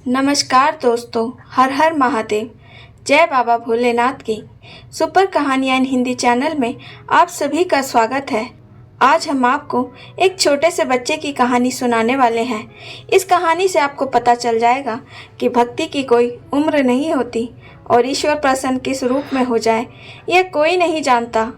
नमस्कार दोस्तों, हर हर महादेव। जय बाबा भोलेनाथ की सुपर कहानियाँ इन हिंदी चैनल में आप सभी का स्वागत है। आज हम आपको एक छोटे से बच्चे की कहानी सुनाने वाले हैं। इस कहानी से आपको पता चल जाएगा कि भक्ति की कोई उम्र नहीं होती और ईश्वर प्रसन्न किस रूप में हो जाए यह कोई नहीं जानता।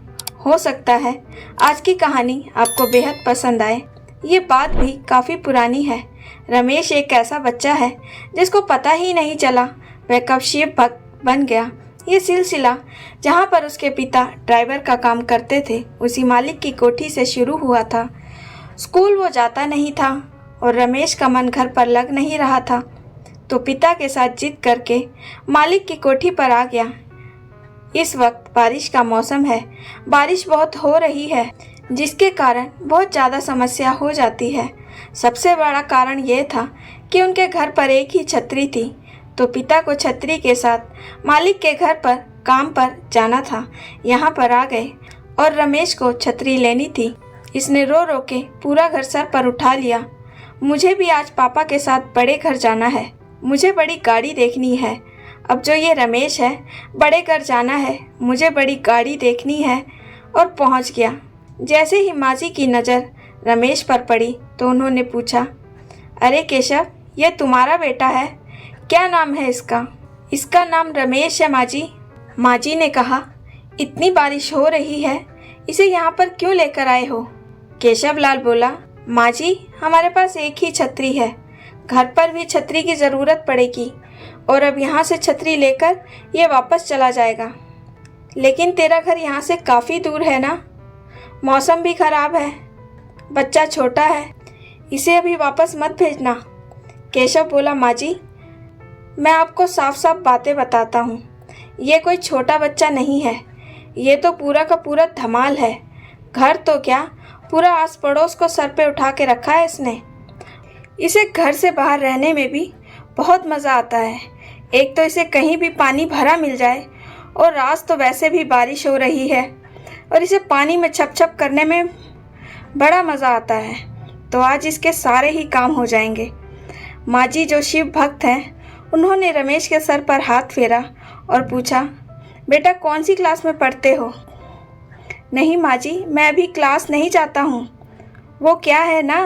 हो सकता है आज की कहानी आपको बेहद पसंद आए। ये बात भी काफ़ी पुरानी है। रमेश एक ऐसा बच्चा है जिसको पता ही नहीं चला वह कब शिव भक्त बन गया। ये सिलसिला जहाँ पर उसके पिता ड्राइवर का काम करते थे उसी मालिक की कोठी से शुरू हुआ था। स्कूल वो जाता नहीं था और रमेश का मन घर पर लग नहीं रहा था, तो पिता के साथ जिद करके मालिक की कोठी पर आ गया। इस वक्त बारिश का मौसम है, बारिश बहुत हो रही है जिसके कारण बहुत ज़्यादा समस्या हो जाती है। सबसे बड़ा कारण यह था कि उनके घर पर एक ही छतरी थी, तो पिता को छतरी के साथ मालिक के घर पर काम पर जाना था। यहाँ पर आ गए और रमेश को छतरी लेनी थी। इसने रो रो के पूरा घर सर पर उठा लिया। मुझे भी आज पापा के साथ बड़े घर जाना है, मुझे बड़ी गाड़ी देखनी है। अब जो ये रमेश है, बड़े घर जाना है, मुझे बड़ी गाड़ी देखनी है। और पहुँच गया। जैसे ही माँ जी की नज़र रमेश पर पड़ी तो उन्होंने पूछा, अरे केशव, ये तुम्हारा बेटा है? क्या नाम है इसका? इसका नाम रमेश है माँ जी। माँ जी ने कहा, इतनी बारिश हो रही है, इसे यहाँ पर क्यों लेकर आए हो? केशव लाल बोला, माँ जी, हमारे पास एक ही छतरी है, घर पर भी छतरी की ज़रूरत पड़ेगी और अब यहाँ से छतरी लेकर ये वापस चला जाएगा। लेकिन तेरा घर यहाँ से काफ़ी दूर है ना, मौसम भी खराब है, बच्चा छोटा है, इसे अभी वापस मत भेजना। केशव बोला, माँ जी, मैं आपको साफ साफ बातें बताता हूँ, ये कोई छोटा बच्चा नहीं है, ये तो पूरा का पूरा धमाल है। घर तो क्या, पूरा आस पड़ोस को सर पे उठा के रखा है इसने। इसे घर से बाहर रहने में भी बहुत मज़ा आता है। एक तो इसे कहीं भी पानी भरा मिल जाए, और आज तो वैसे भी बारिश हो रही है और इसे पानी में छप छप करने में बड़ा मज़ा आता है, तो आज इसके सारे ही काम हो जाएंगे। माँ जी जो शिव भक्त हैं, उन्होंने रमेश के सर पर हाथ फेरा और पूछा, बेटा कौन सी क्लास में पढ़ते हो? नहीं माँ जी, मैं अभी क्लास नहीं जाता हूँ। वो क्या है ना,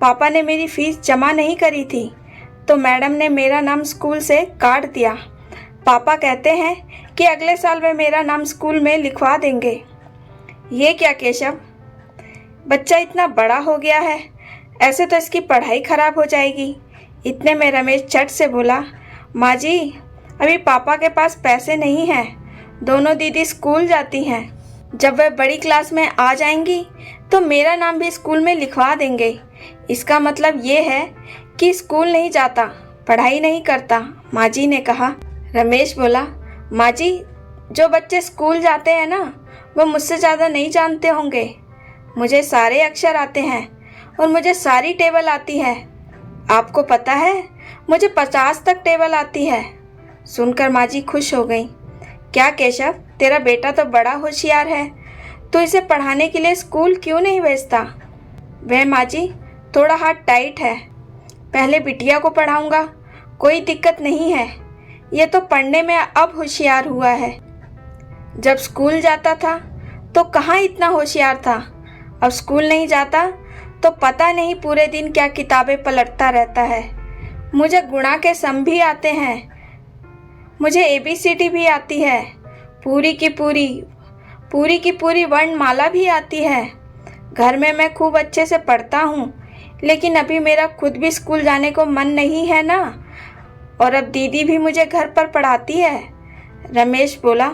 पापा ने मेरी फ़ीस जमा नहीं करी थी, तो मैडम ने मेरा नाम स्कूल से काट दिया। पापा कहते हैं कि अगले साल वे मेरा नाम स्कूल में लिखवा देंगे। ये क्या केशव, बच्चा इतना बड़ा हो गया है, ऐसे तो इसकी पढ़ाई खराब हो जाएगी। इतने में रमेश झट से बोला, माँ जी, अभी पापा के पास पैसे नहीं हैं, दोनों दीदी स्कूल जाती हैं, जब वह बड़ी क्लास में आ जाएंगी तो मेरा नाम भी स्कूल में लिखवा देंगे। इसका मतलब ये है कि स्कूल नहीं जाता, पढ़ाई नहीं करता। माँ जी ने कहा। रमेश बोला, माँ जी, जो बच्चे स्कूल जाते हैं ना, वो मुझसे ज़्यादा नहीं जानते होंगे। मुझे सारे अक्षर आते हैं और मुझे सारी टेबल आती है। आपको पता है, मुझे 50 तक टेबल आती है। सुनकर माँ जी खुश हो गई। क्या केशव, तेरा बेटा तो बड़ा होशियार है, तो इसे पढ़ाने के लिए स्कूल क्यों नहीं भेजता? वह माँ जी, थोड़ा हाथ टाइट है, पहले बिटिया को पढ़ाऊँगा, कोई दिक्कत नहीं है। ये तो पढ़ने में अब होशियार हुआ है, जब स्कूल जाता था तो कहाँ इतना होशियार था। अब स्कूल नहीं जाता तो पता नहीं पूरे दिन क्या किताबें पलटता रहता है। मुझे गुणा के सम भी आते हैं, मुझे ABCD भी आती है, पूरी की पूरी वर्णमाला भी आती है। घर में मैं खूब अच्छे से पढ़ता हूँ, लेकिन अभी मेरा खुद भी स्कूल जाने को मन नहीं है ना, और अब दीदी भी मुझे घर पर पढ़ाती है। रमेश बोला,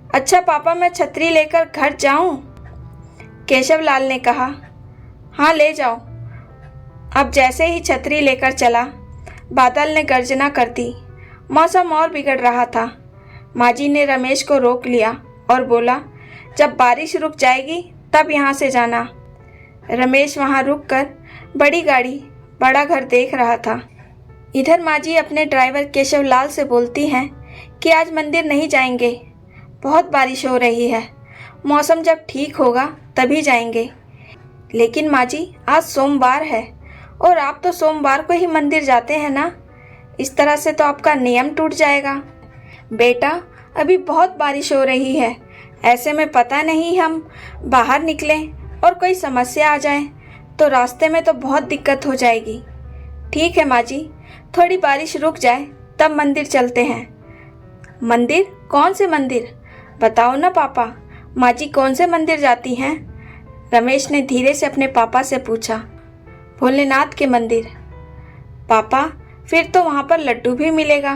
अच्छा पापा, मैं छतरी लेकर घर जाऊं? केशव लाल ने कहा, हाँ ले जाओ। अब जैसे ही छतरी लेकर चला, बादल ने गर्जना कर दी। मौसम और बिगड़ रहा था। माँ जी ने रमेश को रोक लिया और बोला, जब बारिश रुक जाएगी तब यहाँ से जाना। रमेश वहाँ रुककर बड़ी गाड़ी, बड़ा घर देख रहा था। इधर माँ जी अपने ड्राइवर केशव लाल से बोलती हैं कि आज मंदिर नहीं जाएंगे, बहुत बारिश हो रही है, मौसम जब ठीक होगा तभी जाएंगे। लेकिन माँ जी, आज सोमवार है और आप तो सोमवार को ही मंदिर जाते हैं ना, इस तरह से तो आपका नियम टूट जाएगा। बेटा, अभी बहुत बारिश हो रही है, ऐसे में पता नहीं हम बाहर निकलें और कोई समस्या आ जाए तो रास्ते में तो बहुत दिक्कत हो जाएगी। ठीक है माँ जी, थोड़ी बारिश रुक जाए तब मंदिर चलते हैं। मंदिर? कौन से मंदिर? बताओ ना पापा, माँ जी कौन से मंदिर जाती हैं? रमेश ने धीरे से अपने पापा से पूछा। भोलेनाथ के मंदिर। पापा, फिर तो वहाँ पर लड्डू भी मिलेगा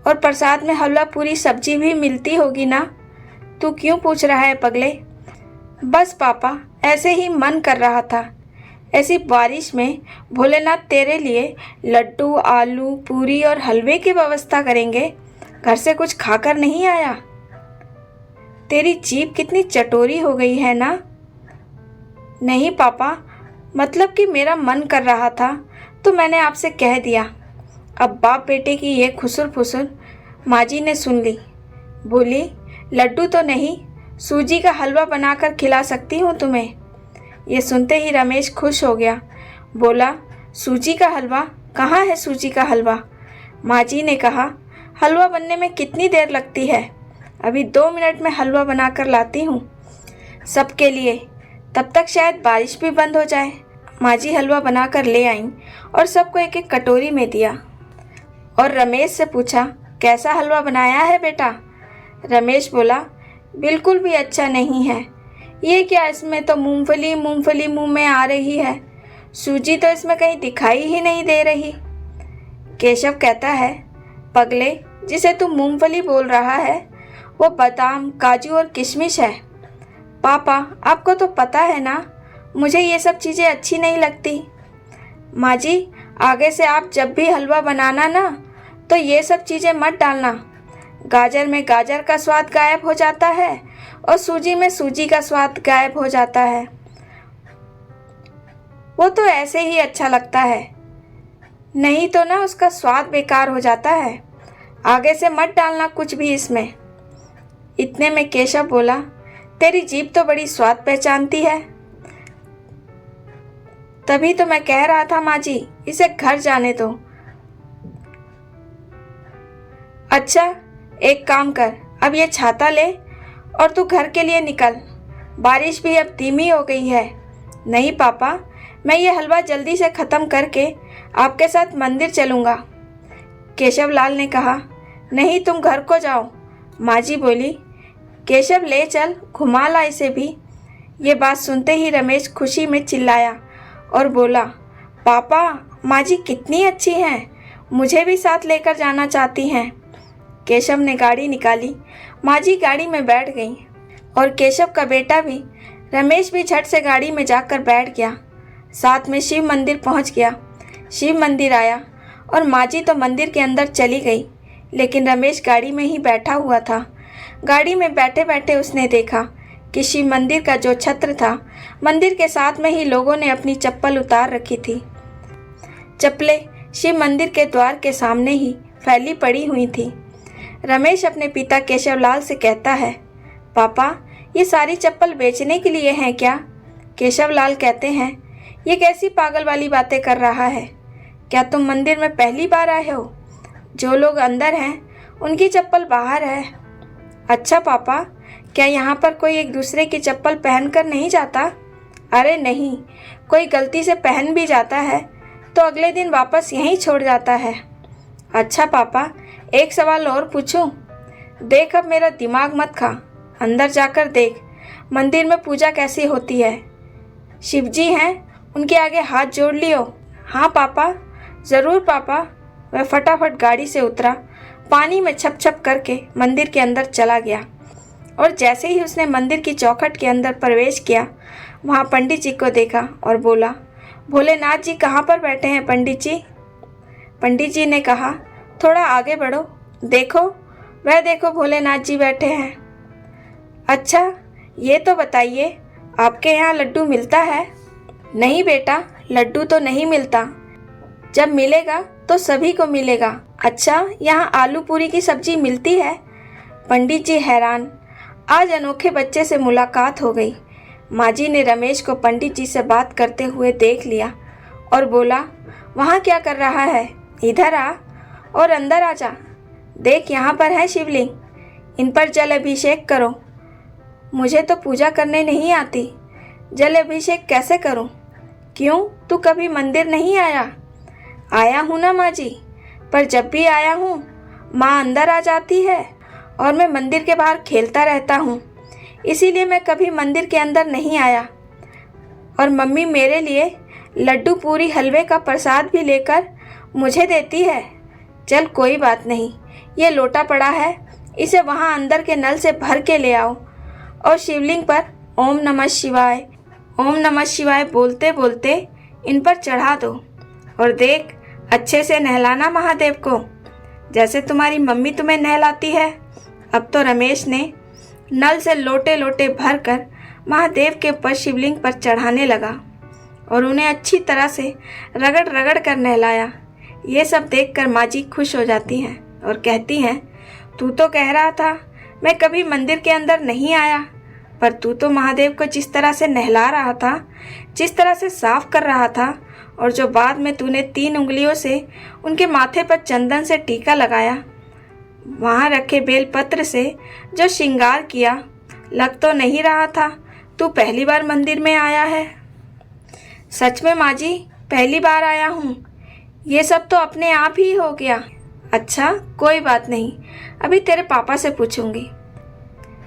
और प्रसाद में हलवा पूरी सब्जी भी मिलती होगी ना? तू क्यों पूछ रहा है पगले? बस पापा, ऐसे ही मन कर रहा था। ऐसी बारिश में भोलेनाथ तेरे लिए लड्डू, आलू पूरी और हलवे की व्यवस्था करेंगे। घर से कुछ खाकर नहीं आया? तेरी जीभ कितनी चटोरी हो गई है ना। नहीं पापा, मतलब कि मेरा मन कर रहा था तो मैंने आपसे कह दिया। अब बाप बेटे की ये खुसुर फुसुर माँ जी ने सुन ली। बोली, लड्डू तो नहीं, सूजी का हलवा बनाकर खिला सकती हूँ तुम्हें। ये सुनते ही रमेश खुश हो गया। बोला, सूजी का हलवा? कहाँ है सूजी का हलवा? माँ जी ने कहा, हलवा बनने में कितनी देर लगती है? अभी 2 मिनट में हलवा बनाकर लाती हूँ सबके लिए, तब तक शायद बारिश भी बंद हो जाए। माँ जी हलवा बनाकर ले आईं और सबको एक एक कटोरी में दिया और रमेश से पूछा, कैसा हलवा बनाया है बेटा? रमेश बोला, बिल्कुल भी अच्छा नहीं है। ये क्या, इसमें तो मूंगफली मुंह में आ रही है, सूजी तो इसमें कहीं दिखाई ही नहीं दे रही। केशव कहता है, पगले, जिसे तू मूंगफली बोल रहा है वो बादाम, काजू और किशमिश है। पापा, आपको तो पता है ना, मुझे ये सब चीज़ें अच्छी नहीं लगती। माँ जी, आगे से आप जब भी हलवा बनाना ना तो ये सब चीज़ें मत डालना। गाजर में गाजर का स्वाद गायब हो जाता है और सूजी में सूजी का स्वाद गायब हो जाता है। वो तो ऐसे ही अच्छा लगता है, नहीं तो ना उसका स्वाद बेकार हो जाता है। आगे से मत डालना कुछ भी इसमें। इतने में केशव बोला, तेरी जीभ तो बड़ी स्वाद पहचानती है। तभी तो मैं कह रहा था माँ जी, इसे घर जाने दो। अच्छा, एक काम कर, अब ये छाता ले और तू घर के लिए निकल। बारिश भी अब धीमी हो गई है। नहीं पापा, मैं ये हलवा जल्दी से ख़त्म करके आपके साथ मंदिर चलूँगा। केशव लाल ने कहा, नहीं तुम घर को जाओ। माँ जी बोली, केशव ले चल, घुमा ला इसे भी। ये बात सुनते ही रमेश खुशी में चिल्लाया और बोला, पापा, माँ जी कितनी अच्छी हैं, मुझे भी साथ लेकर जाना चाहती हैं। केशव ने गाड़ी निकाली। माँ जी गाड़ी में बैठ गई और केशव का बेटा भी, रमेश भी झट से गाड़ी में जाकर बैठ गया। साथ में शिव मंदिर पहुँच गया। शिव मंदिर आया और माँ जी तो मंदिर के अंदर चली गई, लेकिन रमेश गाड़ी में ही बैठा हुआ था। गाड़ी में बैठे बैठे उसने देखा कि शिव मंदिर का जो छत्र था, मंदिर के साथ में ही लोगों ने अपनी चप्पल उतार रखी थी। चप्पलें शिव मंदिर के द्वार के सामने ही फैली पड़ी हुई थी। रमेश अपने पिता केशव लाल से कहता है, पापा, ये सारी चप्पल बेचने के लिए हैं क्या? केशव लाल कहते हैं, ये कैसी पागल वाली बातें कर रहा है? क्या तुम मंदिर में पहली बार आए हो? जो लोग अंदर हैं उनकी चप्पल बाहर है। अच्छा पापा, क्या यहाँ पर कोई एक दूसरे की चप्पल पहनकर नहीं जाता? अरे नहीं, कोई गलती से पहन भी जाता है तो अगले दिन वापस यहीं छोड़ जाता है। अच्छा पापा, एक सवाल और पूछूं? देख, अब मेरा दिमाग मत खा, अंदर जाकर देख मंदिर में पूजा कैसी होती है। शिवजी हैं, उनके आगे हाथ जोड़ लियो। हाँ पापा, ज़रूर पापा। वह फटाफट गाड़ी से उतरा, पानी में छप छप करके मंदिर के अंदर चला गया और जैसे ही उसने मंदिर की चौखट के अंदर प्रवेश किया, वहाँ पंडित जी को देखा और बोला, भोलेनाथ जी कहाँ पर बैठे हैं पंडित जी? पंडित जी ने कहा, थोड़ा आगे बढ़ो, देखो, वह देखो भोलेनाथ जी बैठे हैं। अच्छा, ये तो बताइए, आपके यहाँ लड्डू मिलता है? नहीं बेटा, लड्डू तो नहीं मिलता, जब मिलेगा तो सभी को मिलेगा। अच्छा, यहाँ आलू पूरी की सब्जी मिलती है? पंडित जी हैरान, आज अनोखे बच्चे से मुलाकात हो गई। माँ जी ने रमेश को पंडित जी से बात करते हुए देख लिया और बोला, वहाँ क्या कर रहा है? इधर आ। और अंदर आ जा। देख यहाँ पर है शिवलिंग, इन पर जल अभिषेक करो। मुझे तो पूजा करने नहीं आती, जल अभिषेक कैसे करूं? क्यों, तू कभी मंदिर नहीं आया? आया हूँ ना माँ जी, पर जब भी आया हूँ माँ अंदर आ जाती है और मैं मंदिर के बाहर खेलता रहता हूँ, इसीलिए मैं कभी मंदिर के अंदर नहीं आया। और मम्मी मेरे लिए लड्डू पूरी हलवे का प्रसाद भी लेकर मुझे देती है। चल कोई बात नहीं, ये लोटा पड़ा है, इसे वहाँ अंदर के नल से भर के ले आओ और शिवलिंग पर ओम नमः शिवाय बोलते बोलते इन पर चढ़ा दो। और देख, अच्छे से नहलाना महादेव को, जैसे तुम्हारी मम्मी तुम्हें नहलाती है। अब तो रमेश ने नल से लोटे लोटे भर कर महादेव के ऊपर शिवलिंग पर चढ़ाने लगा और उन्हें अच्छी तरह से रगड़ रगड़ कर नहलाया। ये सब देखकर माँ जी खुश हो जाती हैं और कहती हैं, तू तो कह रहा था मैं कभी मंदिर के अंदर नहीं आया, पर तू तो महादेव को जिस तरह से नहला रहा था, जिस तरह से साफ कर रहा था, और जो बाद में तूने 3 उंगलियों से उनके माथे पर चंदन से टीका लगाया, वहाँ रखे बेलपत्र से जो श्रृंगार किया, लग तो नहीं रहा था तू पहली बार मंदिर में आया है। सच में माँ जी, पहली बार आया हूँ। ये सब तो अपने आप ही हो गया। अच्छा कोई बात नहीं, अभी तेरे पापा से पूछूंगी।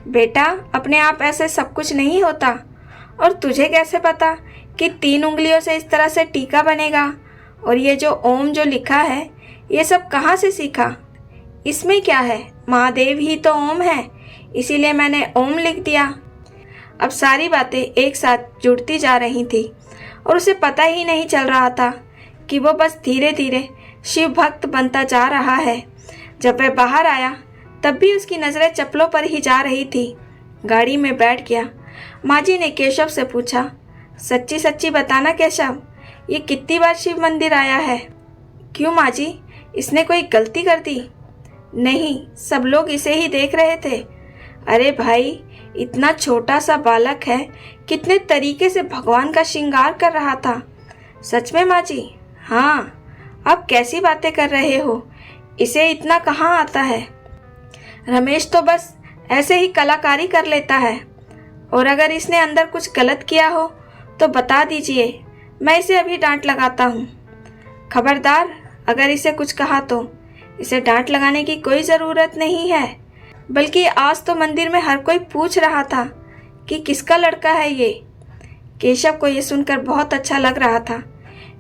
बेटा, अपने आप ऐसे सब कुछ नहीं होता, और तुझे कैसे पता कि 3 उंगलियों से इस तरह से टीका बनेगा? और ये जो ओम जो लिखा है, ये सब कहाँ से सीखा? इसमें क्या है, महादेव ही तो ओम है, इसीलिए मैंने ओम लिख दिया। अब सारी बातें एक साथ जुड़ती जा रही थी और उसे पता ही नहीं चल रहा था कि वो बस धीरे धीरे शिव भक्त बनता जा रहा है। जब वह बाहर आया तब भी उसकी नज़रें चप्पलों पर ही जा रही थी। गाड़ी में बैठ गया। माँ जी ने केशव से पूछा, सच्ची सच्ची बताना केशव, ये कितनी बार शिव मंदिर आया है? क्यों माँ जी, इसने कोई गलती कर दी? नहीं, सब लोग इसे ही देख रहे थे। अरे भाई, इतना छोटा सा बालक है, कितने तरीके से भगवान का श्रृंगार कर रहा था। सच में माँ जी? हाँ। अब कैसी बातें कर रहे हो, इसे इतना कहाँ आता है? रमेश तो बस ऐसे ही कलाकारी कर लेता है, और अगर इसने अंदर कुछ गलत किया हो तो बता दीजिए, मैं इसे अभी डांट लगाता हूँ। खबरदार, अगर इसे कुछ कहा तो इसे डांट लगाने की कोई ज़रूरत नहीं है, बल्कि आज तो मंदिर में हर कोई पूछ रहा था कि किसका लड़का है ये। केशव को ये सुनकर बहुत अच्छा लग रहा था,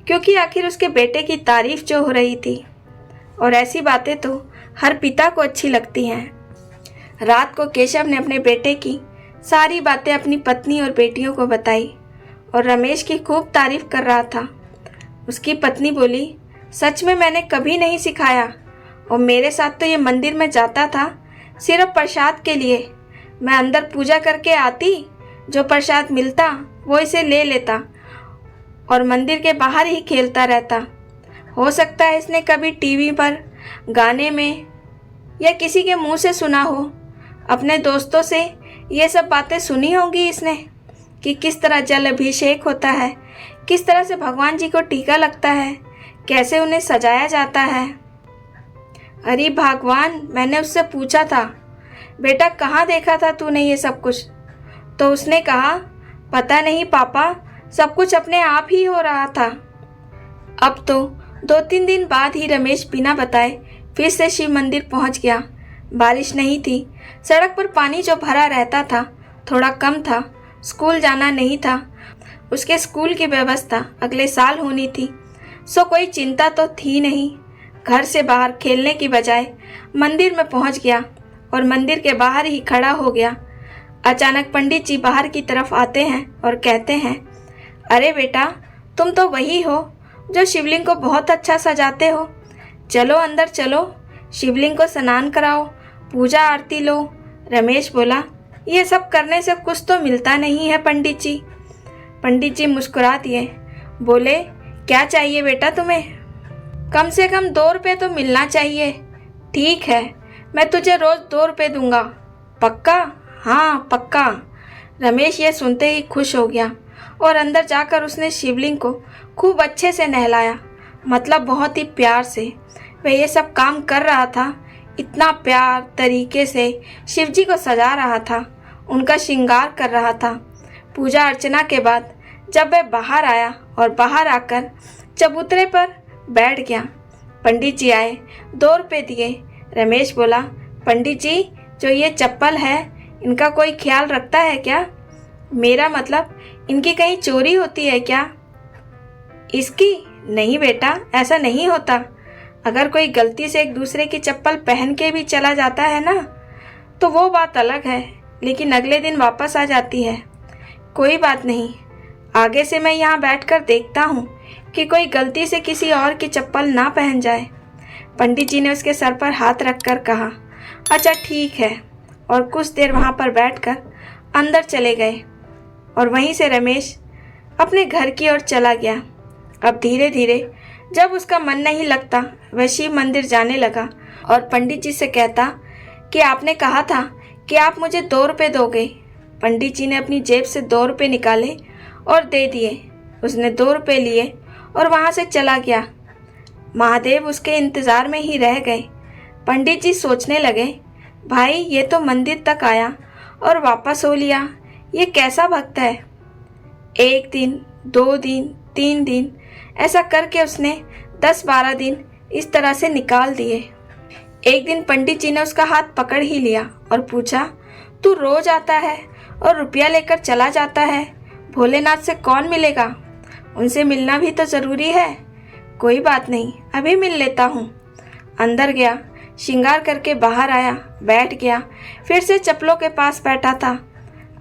क्योंकि आखिर उसके बेटे की तारीफ जो हो रही थी, और ऐसी बातें तो हर पिता को अच्छी लगती हैं। रात को केशव ने अपने बेटे की सारी बातें अपनी पत्नी और बेटियों को बताई और रमेश की खूब तारीफ कर रहा था। उसकी पत्नी बोली, सच में मैंने कभी नहीं सिखाया, और मेरे साथ तो ये मंदिर में जाता था सिर्फ प्रसाद के लिए। मैं अंदर पूजा करके आती, जो प्रसाद मिलता वो इसे ले लेता और मंदिर के बाहर ही खेलता रहता। हो सकता है इसने कभी टीवी पर, गाने में या किसी के मुंह से सुना हो, अपने दोस्तों से ये सब बातें सुनी होंगी इसने कि किस तरह जल अभिषेक होता है, किस तरह से भगवान जी को टीका लगता है, कैसे उन्हें सजाया जाता है। अरे भगवान, मैंने उससे पूछा था, बेटा कहाँ देखा था तूने ये सब कुछ? तो उसने कहा, पता नहीं पापा, सब कुछ अपने आप ही हो रहा था। अब तो 2-3 दिन बाद ही रमेश बिना बताए फिर से शिव मंदिर पहुंच गया। बारिश नहीं थी, सड़क पर पानी जो भरा रहता था थोड़ा कम था। स्कूल जाना नहीं था, उसके स्कूल की व्यवस्था अगले साल होनी थी, सो कोई चिंता तो थी नहीं। घर से बाहर खेलने की बजाय मंदिर में पहुंच गया और मंदिर के बाहर ही खड़ा हो गया। अचानक पंडित जी बाहर की तरफ आते हैं और कहते हैं, अरे बेटा, तुम तो वही हो जो शिवलिंग को बहुत अच्छा सजाते हो। चलो अंदर चलो, शिवलिंग को स्नान कराओ, पूजा आरती लो। रमेश बोला, ये सब करने से कुछ तो मिलता नहीं है पंडित जी। पंडित जी मुस्कुरा दिए, बोले, क्या चाहिए बेटा तुम्हें? कम से कम 2 रुपये तो मिलना चाहिए। ठीक है, मैं तुझे रोज़ 2 रुपये दूंगा। पक्का? हाँ पक्का। रमेश ये सुनते ही खुश हो गया और अंदर जाकर उसने शिवलिंग को खूब अच्छे से नहलाया, मतलब बहुत ही प्यार से। वह ये सब काम कर रहा था। इतना प्यार तरीके से शिव जी को सजा रहा था, उनका श्रृंगार कर रहा था। पूजा अर्चना के बाद जब वह बाहर आया और बाहर आकर चबूतरे पर बैठ गया, पंडित जी आए, 2 रुपये दिए। रमेश बोला, पंडित जी, जो ये चप्पल है इनका कोई ख्याल रखता है क्या? मेरा मतलब, इनकी कहीं चोरी होती है क्या? इसकी? नहीं बेटा, ऐसा नहीं होता। अगर कोई गलती से एक दूसरे की चप्पल पहन के भी चला जाता है ना, तो वो बात अलग है, लेकिन अगले दिन वापस आ जाती है। कोई बात नहीं, आगे से मैं यहाँ बैठकर देखता हूँ कि कोई गलती से किसी और की चप्पल ना पहन जाए। पंडित जी ने उसके सर पर हाथ रखकर कहा, अच्छा ठीक है, और कुछ देर वहाँ पर बैठकर अंदर चले गए और वहीं से रमेश अपने घर की ओर चला गया। अब धीरे धीरे जब उसका मन नहीं लगता, वह शिव मंदिर जाने लगा और पंडित जी से कहता कि आपने कहा था कि आप मुझे 2 रुपये दोगे। पंडित जी ने अपनी जेब से 2 रुपये निकाले और दे दिए। उसने 2 रुपये लिए और वहाँ से चला गया। महादेव उसके इंतज़ार में ही रह गए। पंडित जी सोचने लगे, भाई ये तो मंदिर तक आया और वापस हो लिया, ये कैसा भक्त है। 1 दिन, 2 दिन, 3 दिन, ऐसा करके उसने 10-12 दिन इस तरह से निकाल दिए। एक दिन पंडित जी ने उसका हाथ पकड़ ही लिया और पूछा, तू रोज आता है और रुपया लेकर चला जाता है, भोलेनाथ से कौन मिलेगा? उनसे मिलना भी तो ज़रूरी है। कोई बात नहीं, अभी मिल लेता हूँ। अंदर गया, श्रृंगार करके बाहर आया, बैठ गया, फिर से चप्पलों के पास बैठा था।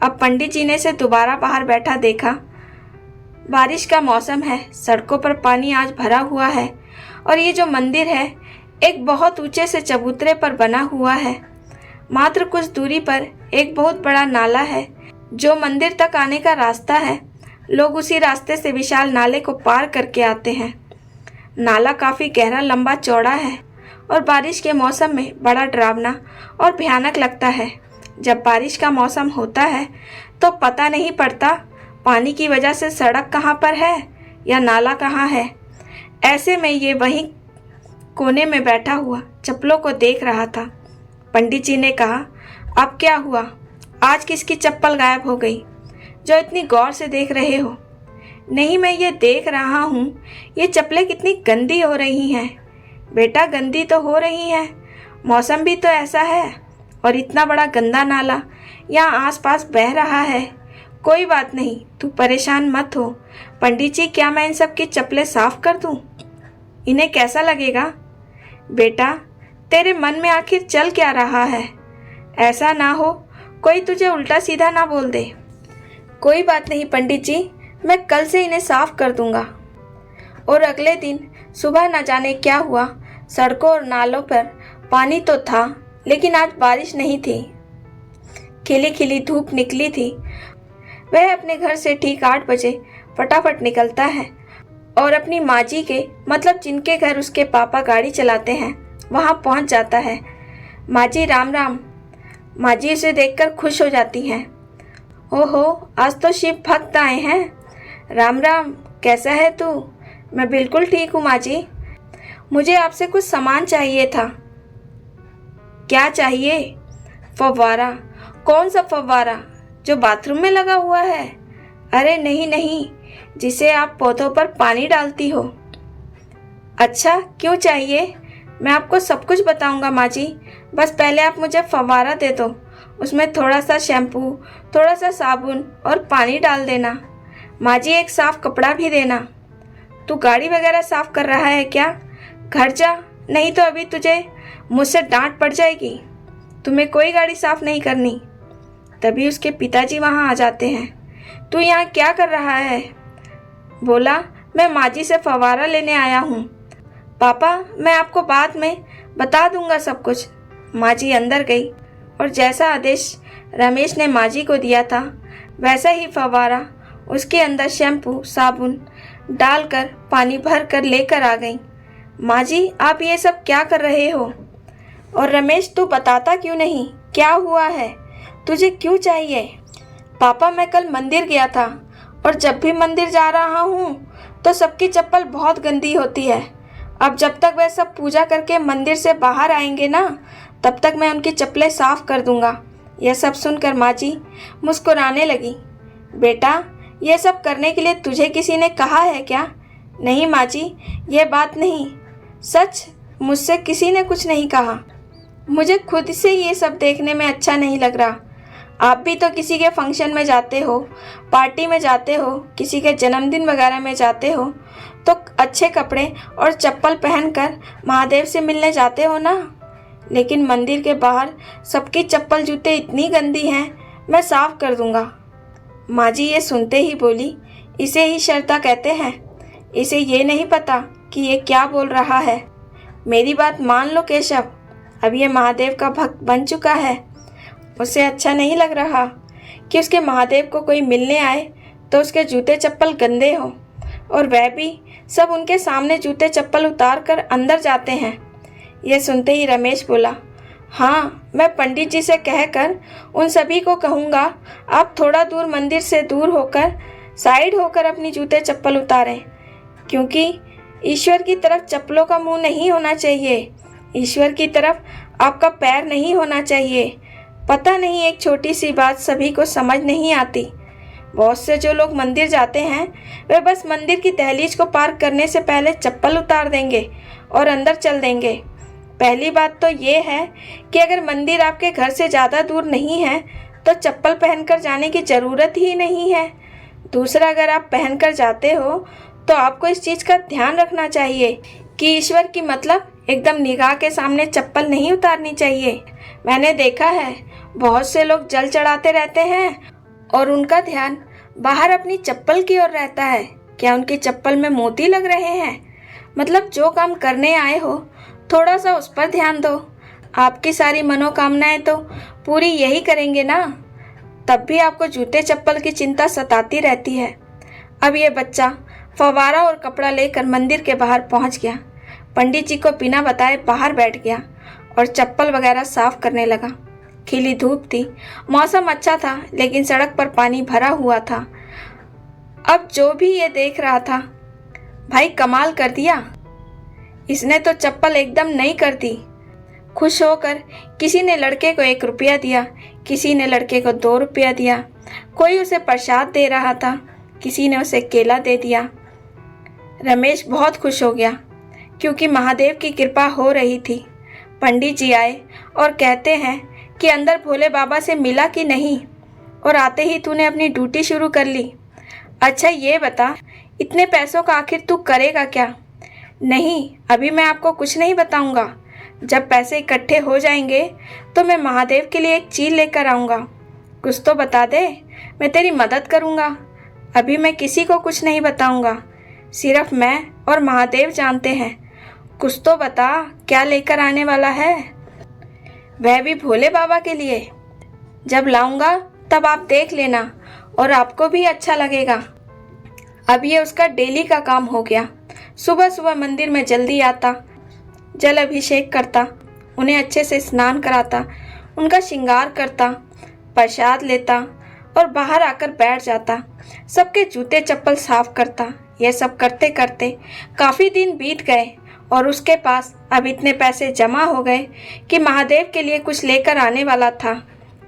अब पंडित जी ने इसे दोबारा बाहर बैठा देखा। बारिश का मौसम है, सड़कों पर पानी आज भरा हुआ है और ये जो मंदिर है एक बहुत ऊंचे से चबूतरे पर बना हुआ है। मात्र कुछ दूरी पर एक बहुत बड़ा नाला है जो मंदिर तक आने का रास्ता है। लोग उसी रास्ते से विशाल नाले को पार करके आते हैं। नाला काफ़ी गहरा, लंबा, चौड़ा है और बारिश के मौसम में बड़ा डरावना और भयानक लगता है। जब बारिश का मौसम होता है तो पता नहीं पड़ता पानी की वजह से सड़क कहाँ पर है या नाला कहाँ है। ऐसे में ये वहीं कोने में बैठा हुआ चप्पलों को देख रहा था। पंडित जी ने कहा, अब क्या हुआ? आज किसकी चप्पल गायब हो गई जो इतनी गौर से देख रहे हो? नहीं, मैं ये देख रहा हूँ ये चप्पलें कितनी गंदी हो रही हैं। बेटा, गंदी तो हो रही हैं, मौसम भी तो ऐसा है और इतना बड़ा गंदा नाला यहाँ आसपास बह रहा है। कोई बात नहीं, तू परेशान मत हो। पंडित जी, क्या मैं इन सब की चप्पलें साफ कर दूँ? इन्हें कैसा लगेगा? बेटा, तेरे मन में आखिर चल क्या रहा है? ऐसा ना हो कोई तुझे उल्टा सीधा ना बोल दे। कोई बात नहीं पंडित जी, मैं कल से इन्हें साफ कर दूंगा। और अगले दिन सुबह न जाने क्या हुआ, सड़कों और नालों पर पानी तो था लेकिन आज बारिश नहीं थी। खिली खिली धूप निकली थी। वह अपने घर से ठीक 8 बजे फटाफट निकलता है और अपनी माँ जी के, मतलब जिनके घर उसके पापा गाड़ी चलाते हैं, वहाँ पहुँच जाता है। माँ जी राम राम। माँ जी उसे देखकर खुश हो जाती हैं। ओहो, आज तो शिव भक्त आए हैं। राम राम, कैसा है तू? मैं बिल्कुल ठीक हूँ माँ जी। मुझे आपसे कुछ सामान चाहिए था। क्या चाहिए? फव्वारा। कौन सा फव्वारा? जो बाथरूम में लगा हुआ है? अरे नहीं नहीं, जिसे आप पौधों पर पानी डालती हो। अच्छा, क्यों चाहिए? मैं आपको सब कुछ बताऊंगा माँ जी, बस पहले आप मुझे फव्वारा दे दो। उसमें थोड़ा सा शैम्पू, थोड़ा सा साबुन और पानी डाल देना। माँ जी, एक साफ कपड़ा भी देना। तू गाड़ी वगैरह साफ कर रहा है क्या? घर जा, नहीं तो अभी तुझे मुझसे डांट पड़ जाएगी। तुम्हें कोई गाड़ी साफ नहीं करनी। तभी उसके पिताजी वहाँ आ जाते हैं। तू यहाँ क्या कर रहा है? बोला, मैं माँ जी से फव्वारा लेने आया हूँ। पापा, मैं आपको बाद में बता दूंगा सब कुछ। माँ जी अंदर गई और जैसा आदेश रमेश ने माँ जी को दिया था वैसा ही फव्वारा उसके अंदर शैम्पू, साबुन डालकर पानी भर कर लेकर आ गई। माँ जी, आप ये सब क्या कर रहे हो? और रमेश, तू बताता क्यों नहीं? क्या हुआ है? तुझे क्यों चाहिए? पापा, मैं कल मंदिर गया था और जब भी मंदिर जा रहा हूँ तो सबकी चप्पल बहुत गंदी होती है। अब जब तक वह सब पूजा करके मंदिर से बाहर आएंगे ना, तब तक मैं उनकी चप्पलें साफ कर दूंगा। यह सब सुनकर माँ जी मुस्कुराने लगी। बेटा, यह सब करने के लिए तुझे किसी ने कहा है क्या? नहीं माँ जी, यह बात नहीं। सच, मुझसे किसी ने कुछ नहीं कहा। मुझे खुद से ये सब देखने में अच्छा नहीं लग रहा। आप भी तो किसी के फंक्शन में जाते हो, पार्टी में जाते हो, किसी के जन्मदिन वगैरह में जाते हो तो अच्छे कपड़े और चप्पल पहनकर महादेव से मिलने जाते हो ना। लेकिन मंदिर के बाहर सबकी चप्पल जूते इतनी गंदी हैं, मैं साफ कर दूंगा। माँ जी ये सुनते ही बोली, इसे ही श्रद्धा कहते हैं। इसे ये नहीं पता कि ये क्या बोल रहा है। मेरी बात मान लो केशव, अब ये महादेव का भक्त बन चुका है। उसे अच्छा नहीं लग रहा कि उसके महादेव को कोई मिलने आए तो उसके जूते चप्पल गंदे हों, और वह भी सब उनके सामने जूते चप्पल उतार कर अंदर जाते हैं। यह सुनते ही रमेश बोला, हाँ, मैं पंडित जी से कहकर उन सभी को कहूँगा आप थोड़ा दूर मंदिर से दूर होकर साइड होकर अपनी जूते चप्पल उतारें, क्योंकि ईश्वर की तरफ चप्पलों का मुंह नहीं होना चाहिए। ईश्वर की तरफ आपका पैर नहीं होना चाहिए। पता नहीं, एक छोटी सी बात सभी को समझ नहीं आती। बहुत से जो लोग मंदिर जाते हैं वे बस मंदिर की दहलीज को पार करने से पहले चप्पल उतार देंगे और अंदर चल देंगे। पहली बात तो ये है कि अगर मंदिर आपके घर से ज़्यादा दूर नहीं है तो चप्पल पहनकर जाने की ज़रूरत ही नहीं है। दूसरा, अगर आप पहनकर जाते हो तो आपको इस चीज़ का ध्यान रखना चाहिए कि ईश्वर की मतलब एकदम निगाह के सामने चप्पल नहीं उतारनी चाहिए। मैंने देखा है बहुत से लोग जल चढ़ाते रहते हैं और उनका ध्यान बाहर अपनी चप्पल की ओर रहता है। क्या उनकी चप्पल में मोती लग रहे हैं? मतलब जो काम करने आए हो थोड़ा सा उस पर ध्यान दो। आपकी सारी मनोकामनाएं तो पूरी यही करेंगे ना। तब भी आपको जूते चप्पल की चिंता सताती रहती है। अब ये बच्चा फव्वारा और कपड़ा लेकर मंदिर के बाहर पहुंच गया। पंडित जी को बिना बताए बाहर बैठ गया और चप्पल वगैरह साफ करने लगा। खिली धूप थी, मौसम अच्छा था, लेकिन सड़क पर पानी भरा हुआ था। अब जो भी ये देख रहा था, भाई कमाल कर दिया, इसने तो चप्पल एकदम नई कर दी। खुश होकर किसी ने लड़के को 1 रुपया दिया, किसी ने लड़के को 2 रुपया दिया, कोई उसे प्रसाद दे रहा था, किसी ने उसे केला दे दिया। रमेश बहुत खुश हो गया क्योंकि महादेव की कृपा हो रही थी। पंडित जी आए और कहते हैं कि अंदर भोले बाबा से मिला कि नहीं, और आते ही तूने अपनी ड्यूटी शुरू कर ली। अच्छा ये बता, इतने पैसों का आखिर तू करेगा क्या? नहीं, अभी मैं आपको कुछ नहीं बताऊंगा। जब पैसे इकट्ठे हो जाएंगे तो मैं महादेव के लिए एक चीज़ लेकर आऊँगा। कुछ तो बता दे, मैं तेरी मदद करूँगा। अभी मैं किसी को कुछ नहीं बताऊँगा, सिर्फ मैं और महादेव जानते हैं। कुछ तो बता, क्या लेकर आने वाला है? वह भी भोले बाबा के लिए। जब लाऊंगा तब आप देख लेना और आपको भी अच्छा लगेगा। अब ये उसका डेली का काम हो गया। सुबह सुबह मंदिर में जल्दी आता, जल अभिषेक करता, उन्हें अच्छे से स्नान कराता, उनका श्रृंगार करता, प्रसाद लेता और बाहर आकर बैठ जाता। सबके जूते चप्पल साफ करता। यह सब करते करते काफ़ी दिन बीत गए और उसके पास अब इतने पैसे जमा हो गए कि महादेव के लिए कुछ लेकर आने वाला था,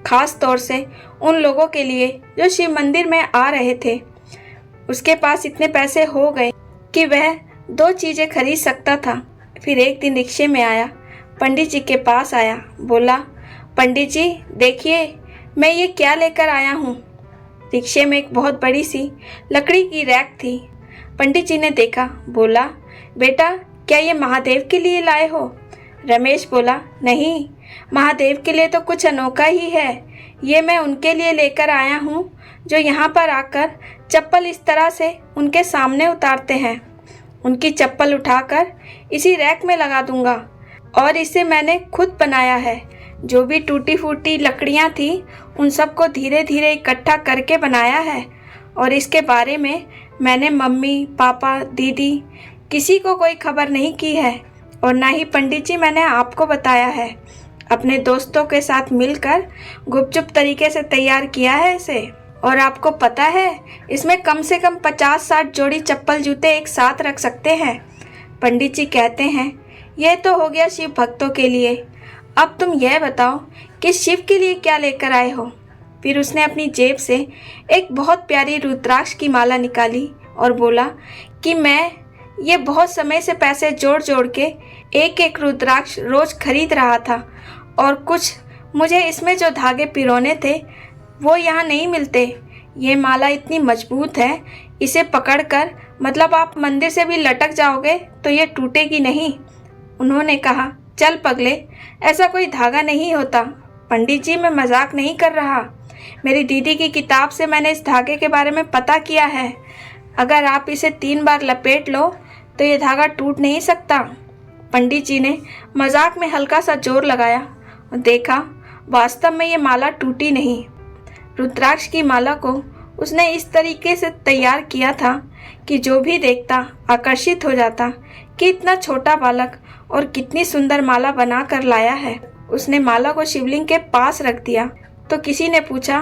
खास तौर से उन लोगों के लिए जो शिव मंदिर में आ रहे थे। उसके पास इतने पैसे हो गए कि वह 2 चीज़ें खरीद सकता था। फिर एक दिन रिक्शे में आया, पंडित जी के पास आया, बोला, पंडित जी देखिए मैं ये क्या लेकर आया हूँ। रिक्शे में एक बहुत बड़ी सी लकड़ी की रैक थी। पंडित जी ने देखा, बोला, बेटा क्या ये महादेव के लिए लाए हो? रमेश बोला, नहीं, महादेव के लिए तो कुछ अनोखा ही है। ये मैं उनके लिए लेकर आया हूँ जो यहाँ पर आकर चप्पल इस तरह से उनके सामने उतारते हैं। उनकी चप्पल उठाकर इसी रैक में लगा दूंगा, और इसे मैंने खुद बनाया है। जो भी टूटी फूटी लकड़ियाँ थी उन सबको धीरे धीरे इकट्ठा करके बनाया है, और इसके बारे में मैंने मम्मी, पापा, दीदी किसी को कोई खबर नहीं की है, और ना ही पंडित जी मैंने आपको बताया है। अपने दोस्तों के साथ मिलकर गुपचुप तरीके से तैयार किया है इसे। और आपको पता है इसमें कम से कम 50-60 जोड़ी चप्पल जूते एक साथ रख सकते हैं। पंडित जी कहते हैं, यह तो हो गया शिव भक्तों के लिए। अब तुम यह बताओ कि शिव के लिए क्या लेकर आए हो। फिर उसने अपनी जेब से एक बहुत प्यारी रुद्राक्ष की माला निकाली और बोला कि मैं ये बहुत समय से पैसे जोड़ जोड़ के एक एक रुद्राक्ष रोज खरीद रहा था, और कुछ मुझे इसमें जो धागे पिरोने थे वो यहाँ नहीं मिलते। ये माला इतनी मजबूत है, इसे पकड़कर मतलब आप मंदिर से भी लटक जाओगे तो ये टूटेगी नहीं। उन्होंने कहा, चल पगले, ऐसा कोई धागा नहीं होता। पंडित जी, मैं मजाक नहीं कर रहा। मेरी दीदी की किताब से मैंने इस धागे के बारे में पता किया है। अगर आप इसे 3 बार लपेट लो तो ये धागा टूट नहीं सकता। पंडित जी ने मजाक में हल्का सा जोर लगाया और देखा, वास्तव में ये माला टूटी नहीं। रुद्राक्ष की माला को उसने इस तरीके से तैयार किया था कि जो भी देखता आकर्षित हो जाता कि इतना छोटा बालक और कितनी सुंदर माला बना कर लाया है। उसने माला को शिवलिंग के पास रख दिया तो किसी ने पूछा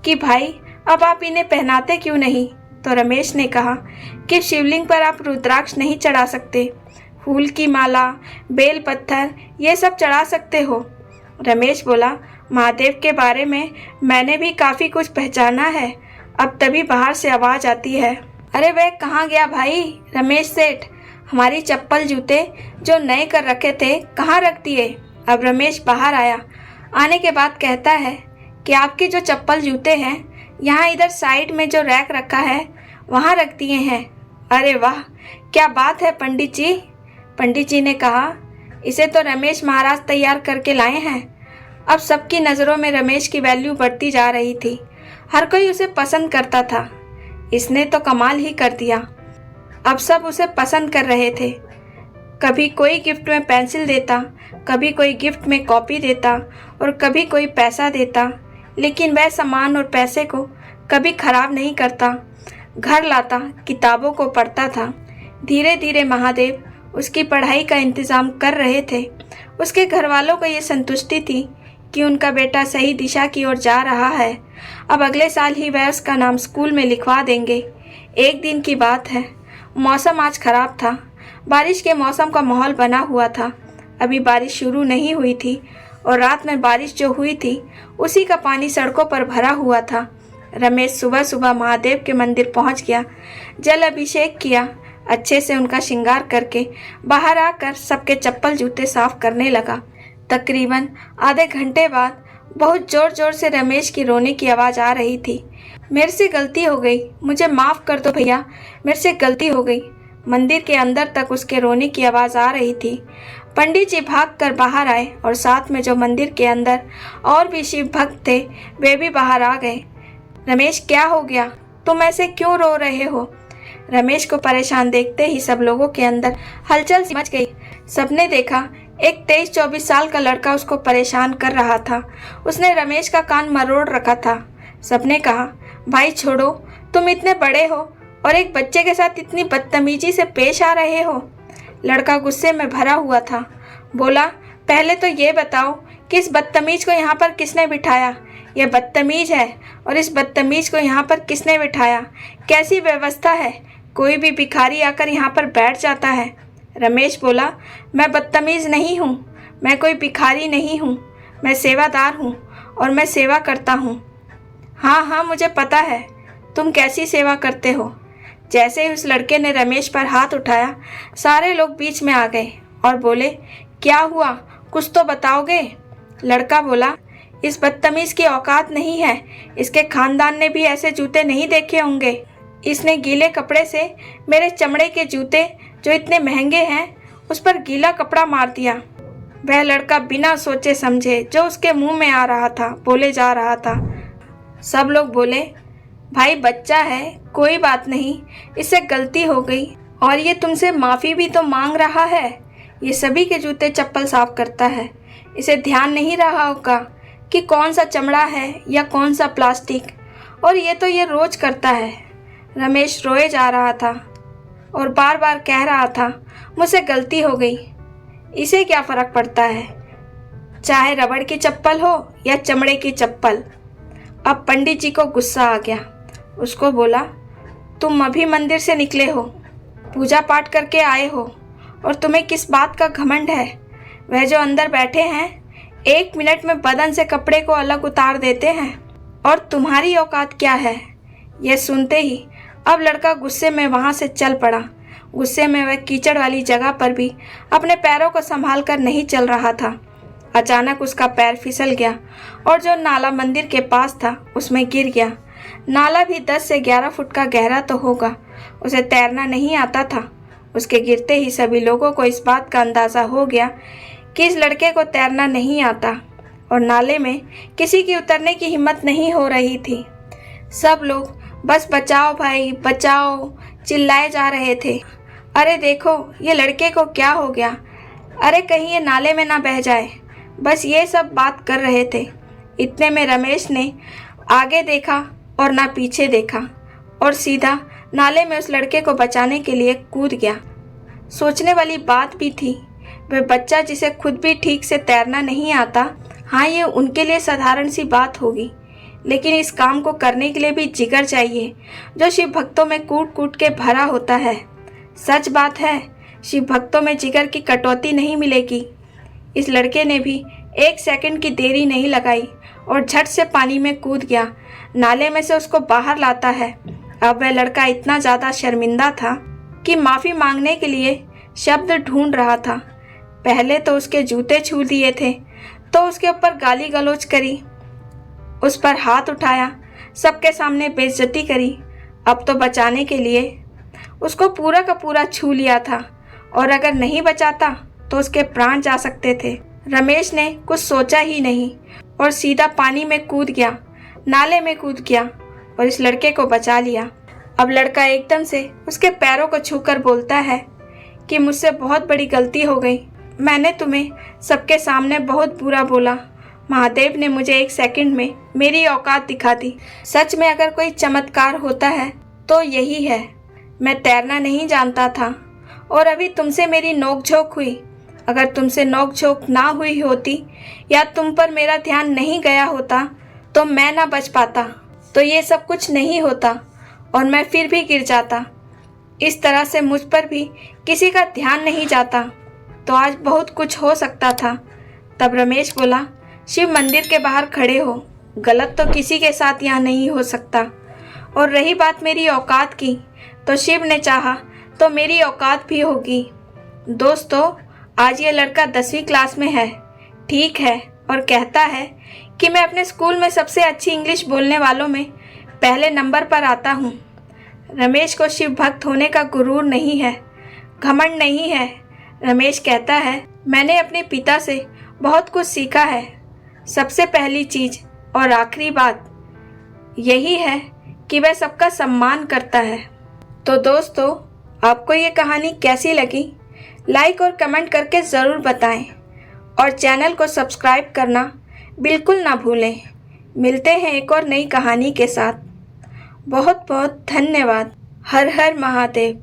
कि भाई, अब आप इन्हें पहनाते क्यों नहीं। तो रमेश ने कहा कि शिवलिंग पर आप रुद्राक्ष नहीं चढ़ा सकते, फूल की माला, बेल पत्थर ये सब चढ़ा सकते हो। रमेश बोला, महादेव के बारे में मैंने भी काफ़ी कुछ पहचाना है। अब तभी बाहर से आवाज़ आती है, अरे वह कहाँ गया भाई रमेश सेठ, हमारी चप्पल जूते जो नए कर रखे थे कहाँ रख दिए। अब रमेश बाहर आया। आने के बाद कहता है कि आपके जो चप्पल जूते हैं यहाँ इधर साइड में जो रैक रखा है वहाँ रख दिए हैं। अरे वाह, क्या बात है पंडित जी। पंडित जी ने कहा, इसे तो रमेश महाराज तैयार करके लाए हैं। अब सबकी नज़रों में रमेश की वैल्यू बढ़ती जा रही थी। हर कोई उसे पसंद करता था। इसने तो कमाल ही कर दिया। अब सब उसे पसंद कर रहे थे। कभी कोई गिफ्ट में पेंसिल देता, कभी कोई गिफ्ट में कॉपी देता और कभी कोई पैसा देता, लेकिन वह सामान और पैसे को कभी खराब नहीं करता। घर लाता, किताबों को पढ़ता था। धीरे धीरे महादेव उसकी पढ़ाई का इंतज़ाम कर रहे थे। उसके घर वालों को ये संतुष्टि थी कि उनका बेटा सही दिशा की ओर जा रहा है। अब अगले साल ही वह उसका नाम स्कूल में लिखवा देंगे। एक दिन की बात है, मौसम आज खराब था। बारिश के मौसम का माहौल बना हुआ था। अभी बारिश शुरू नहीं हुई थी और रात में बारिश जो हुई थी उसी का पानी सड़कों पर भरा हुआ था। रमेश सुबह सुबह महादेव के मंदिर पहुंच गया, जल अभिषेक किया, अच्छे से उनका श्रृंगार करके बाहर आकर सबके चप्पल जूते साफ करने लगा। तकरीबन आधे घंटे बाद बहुत ज़ोर ज़ोर से रमेश की रोने की आवाज़ आ रही थी। मेरे से गलती हो गई, मुझे माफ़ कर दो भैया, मेरे से गलती हो गई। मंदिर के अंदर तक उसके रोने की आवाज़ आ रही थी। पंडित जी भागकर बाहर आए और साथ में जो मंदिर के अंदर और भी शिव भक्त थे वे भी बाहर आ गए। रमेश, क्या हो गया, तुम ऐसे क्यों रो रहे हो। रमेश को परेशान देखते ही सब लोगों के अंदर हलचल सी मच गई। सबने देखा एक 23-24 साल का लड़का उसको परेशान कर रहा था। उसने रमेश का कान मरोड़ रखा था। सबने कहा, भाई छोड़ो, तुम इतने बड़े हो और एक बच्चे के साथ इतनी बदतमीजी से पेश आ रहे हो। लड़का गुस्से में भरा हुआ था। बोला, पहले तो ये बताओ कि इस बदतमीज को यहाँ पर किसने बिठाया। यह बदतमीज है और इस बदतमीज को यहाँ पर किसने बिठाया। कैसी व्यवस्था है, कोई भी भिखारी आकर यहाँ पर बैठ जाता है। रमेश बोला, मैं बदतमीज़ नहीं हूँ, मैं कोई भिखारी नहीं हूँ, मैं सेवादार हूँ और मैं सेवा करता हूँ। हाँ हाँ, मुझे पता है तुम कैसी सेवा करते हो। जैसे ही उस लड़के ने रमेश पर हाथ उठाया, सारे लोग बीच में आ गए और बोले, क्या हुआ, कुछ तो बताओगे। लड़का बोला, इस बदतमीज़ की औकात नहीं है, इसके खानदान ने भी ऐसे जूते नहीं देखे होंगे। इसने गीले कपड़े से मेरे चमड़े के जूते जो इतने महंगे हैं उस पर गीला कपड़ा मार दिया। वह लड़का बिना सोचे समझे जो उसके मुंह में आ रहा था बोले जा रहा था। सब लोग बोले, भाई बच्चा है, कोई बात नहीं, इससे गलती हो गई और ये तुमसे माफ़ी भी तो मांग रहा है। ये सभी के जूते चप्पल साफ करता है, इसे ध्यान नहीं रहा होगा कि कौन सा चमड़ा है या कौन सा प्लास्टिक, और ये तो ये रोज करता है। रमेश रोए जा रहा था और बार बार कह रहा था, मुझसे गलती हो गई, इसे क्या फ़र्क पड़ता है, चाहे रबड़ की चप्पल हो या चमड़े की चप्पल। अब पंडित जी को गुस्सा आ गया। उसको बोला, तुम अभी मंदिर से निकले हो, पूजा पाठ करके आए हो और तुम्हें किस बात का घमंड है? वह जो अंदर बैठे हैं 1 मिनट में बदन से कपड़े को अलग उतार देते हैं, और तुम्हारी औकात क्या है? यह सुनते ही अब लड़का गुस्से में वहाँ से चल पड़ा। गुस्से में वह कीचड़ वाली जगह पर भी अपने पैरों को संभाल कर नहीं चल रहा था। अचानक उसका पैर फिसल गया और जो नाला मंदिर के पास था उसमें गिर गया। नाला भी 10 से 11 फुट का गहरा तो होगा। उसे तैरना नहीं आता था। उसके गिरते ही सभी लोगों को इस बात का अंदाज़ा हो गया कि इस लड़के को तैरना नहीं आता, और नाले में किसी की उतरने की हिम्मत नहीं हो रही थी। सब लोग बस बचाओ भाई बचाओ चिल्लाए जा रहे थे। अरे देखो ये लड़के को क्या हो गया, अरे कहीं ये नाले में ना बह जाए, बस ये सब बात कर रहे थे। इतने में रमेश ने आगे देखा और ना पीछे देखा और सीधा नाले में उस लड़के को बचाने के लिए कूद गया। सोचने वाली बात भी थी, वह बच्चा जिसे खुद भी ठीक से तैरना नहीं आता, हाँ ये उनके लिए साधारण सी बात होगी, लेकिन इस काम को करने के लिए भी जिगर चाहिए जो शिव भक्तों में कूट कूट के भरा होता है। सच बात है, शिव भक्तों में जिगर की कटौती नहीं मिलेगी। इस लड़के ने भी 1 सेकंड की देरी नहीं लगाई और झट से पानी में कूद गया। नाले में से उसको बाहर लाता है। अब वह लड़का इतना ज़्यादा शर्मिंदा था कि माफ़ी मांगने के लिए शब्द ढूंढ रहा था। पहले तो उसके जूते छू दिए थे, तो उसके ऊपर गाली गलौज करी, उस पर हाथ उठाया, सबके सामने बेइज्जती करी। अब तो बचाने के लिए उसको पूरा का पूरा छू लिया था, और अगर नहीं बचाता तो उसके प्राण जा सकते थे। रमेश ने कुछ सोचा ही नहीं और सीधा पानी में कूद गया, नाले में कूद गया और इस लड़के को बचा लिया। अब लड़का एकदम से उसके पैरों को छूकर बोलता है कि मुझसे बहुत बड़ी गलती हो गई, मैंने तुम्हें सबके सामने बहुत बुरा बोला। महादेव ने मुझे 1 सेकंड में मेरी औकात दिखा दी। सच में अगर कोई चमत्कार होता है तो यही है। मैं तैरना नहीं जानता था और अभी तुमसे मेरी नोकझोंक हुई। अगर तुमसे नोकझोंक ना हुई होती या तुम पर मेरा ध्यान नहीं गया होता तो मैं ना बच पाता, तो ये सब कुछ नहीं होता और मैं फिर भी गिर जाता। इस तरह से मुझ पर भी किसी का ध्यान नहीं जाता तो आज बहुत कुछ हो सकता था। तब रमेश बोला, शिव मंदिर के बाहर खड़े हो, गलत तो किसी के साथ यहाँ नहीं हो सकता। और रही बात मेरी औकात की, तो शिव ने चाहा तो मेरी औकात भी होगी। दोस्तों, आज ये लड़का 10वीं क्लास में है, ठीक है, और कहता है कि मैं अपने स्कूल में सबसे अच्छी इंग्लिश बोलने वालों में पहले नंबर पर आता हूँ। रमेश को शिव भक्त होने का गुरूर नहीं है, घमंड नहीं है। रमेश कहता है, मैंने अपने पिता से बहुत कुछ सीखा है। सबसे पहली चीज़ और आखिरी बात यही है कि वह सबका सम्मान करता है। तो दोस्तों, आपको ये कहानी कैसी लगी? लाइक और कमेंट करके ज़रूर बताएं और चैनल को सब्सक्राइब करना बिल्कुल ना भूलें। मिलते हैं एक और नई कहानी के साथ। बहुत बहुत धन्यवाद। हर हर महादेव।